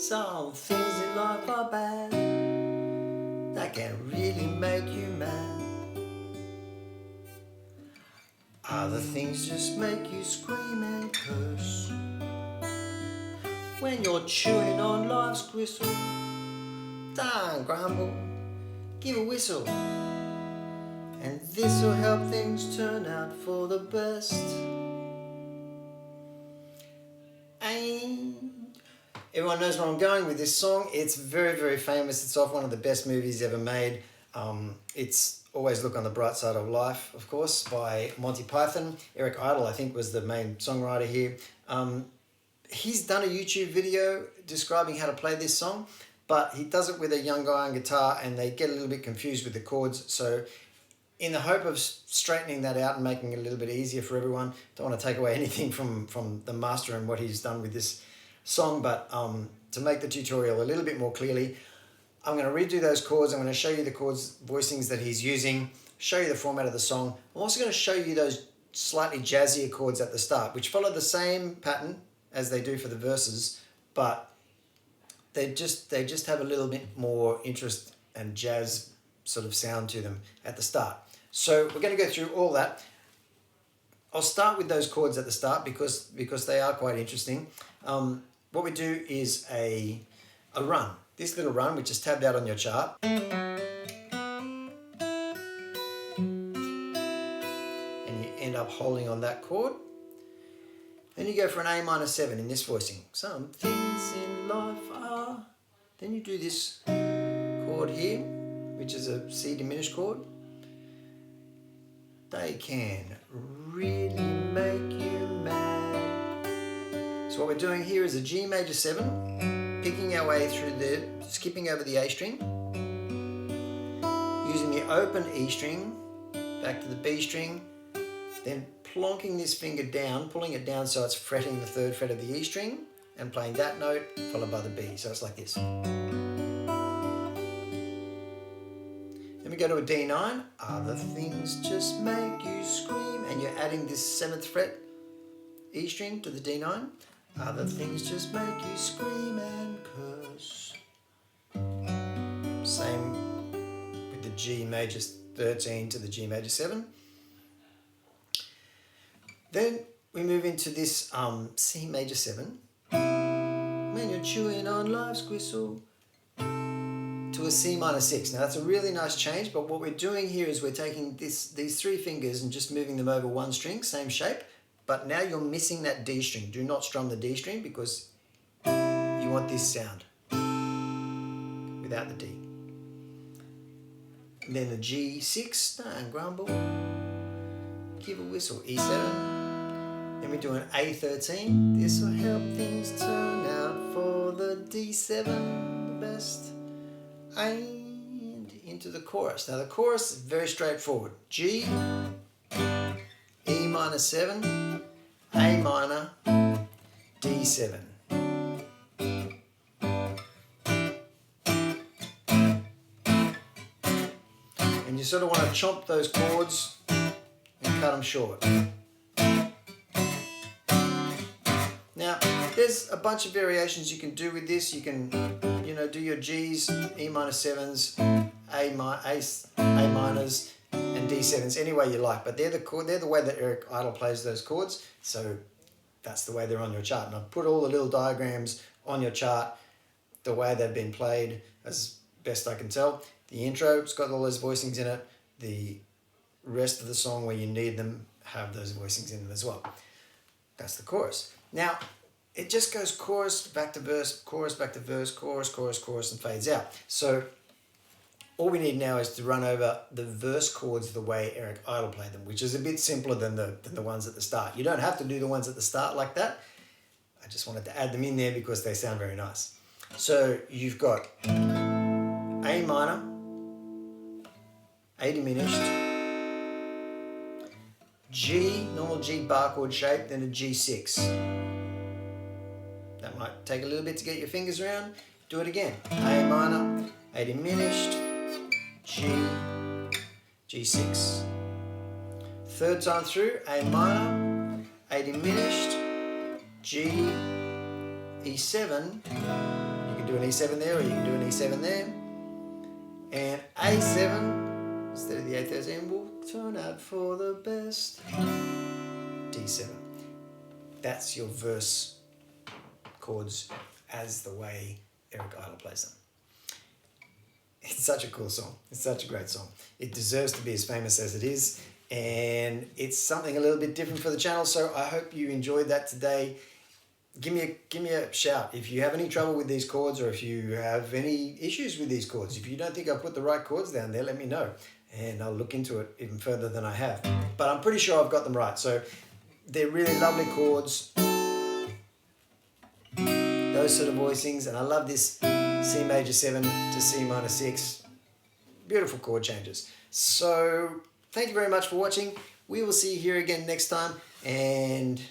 Some things in life are bad, that can really make you mad. Other things just make you scream and curse. When you're chewing on life's gristle, don't grumble, give a whistle, and this'll help things turn out for the best. And everyone knows where I'm going with this song. It's very, very famous. It's off one of the best movies ever made. It's Always Look on the Bright Side of Life, of course, by Monty Python. Eric Idle, I think, was the main songwriter here. He's done a YouTube video describing how to play this song, but he does it with a young guy on guitar and they get a little bit confused with the chords. So in the hope of straightening that out and making it a little bit easier for everyone, don't want to take away anything from the master and what he's done with this song, but to make the tutorial a little bit more clearly, I'm going to redo those chords. I'm going to show you the chords, voicings that he's using, show you the format of the song. I'm also going to show you those slightly jazzier chords at the start, which follow the same pattern as they do for the verses, but they just have a little bit more interest and jazz sort of sound to them at the start. So we're going to go through all that. I'll start with those chords at the start because they are quite interesting. What we do is a run. This little run, which is tabbed out on your chart. And you end up holding on that chord. Then you go for an A minor 7 in this voicing. Some things in life are... Then you do this chord here, which is a C diminished chord. They can really make you mad. So what we're doing here is a G major 7, picking our way through skipping over the A string, using the open E string, back to the B string, then plonking this finger down, pulling it down so it's fretting the 3rd fret of the E string, and playing that note followed by the B. So it's like this. Then we go to a D9. Other things just make you scream, and you're adding this 7th fret E string to the D9. Other things just make you scream and curse. Same with the G major 13 to the G major 7. Then we move into this C major 7. When you're chewing on life's gristle, to a C minor 6. Now that's a really nice change, but what we're doing here is we're taking these 3 fingers and just moving them over one string, same shape, but now you're missing that D string. Do not strum the D string because you want this sound without the D. And then the G6, don't grumble, give a whistle, E7. Then we do an A13. This will help things turn out for the D7, the best. And into the chorus. Now the chorus is very straightforward. G, E minor 7, A minor, D7. And you sort of want to chomp those chords and cut them short. Now, there's a bunch of variations you can do with this. You can, do your G's, E minor 7s, A minors, and D7s any way you like. But they're the way that Eric Idle plays those chords. So that's the way they're on your chart. And I've put all the little diagrams on your chart, the way they've been played as best I can tell. The intro, it's got all those voicings in it. The rest of the song where you need them have those voicings in them as well. That's the chorus. Now, it just goes chorus, back to verse, chorus, back to verse, chorus, chorus, chorus, and fades out. So all we need now is to run over the verse chords the way Eric Idle played them, which is a bit simpler than the ones at the start. You don't have to do the ones at the start like that. I just wanted to add them in there because they sound very nice. So you've got A minor, A diminished, G, normal G bar chord shape, then a G6. That might take a little bit to get your fingers around. Do it again. A minor, A diminished, G, G6. Third time through, A minor, A diminished, G, E7. You do an E7 there, or you can do an E7 there. And A7, instead of the A13, will turn out for the best. D7. That's your verse chords as the way Eric Idle plays them. It's such a cool song. It's such a great song. It deserves to be as famous as it is, and it's something a little bit different for the channel, so I hope you enjoyed that today. Give me a shout if you have any trouble with these chords, or if you have any issues with these chords. If you don't think I've put the right chords down there, let me know, and I'll look into it even further than I have. But I'm pretty sure I've got them right. So they're really lovely chords, those sort of voicings, and I love this C major 7 to C minor 6. Beautiful chord changes. So thank you very much for watching. We will see you here again next time, and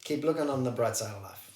keep looking on the bright side of life.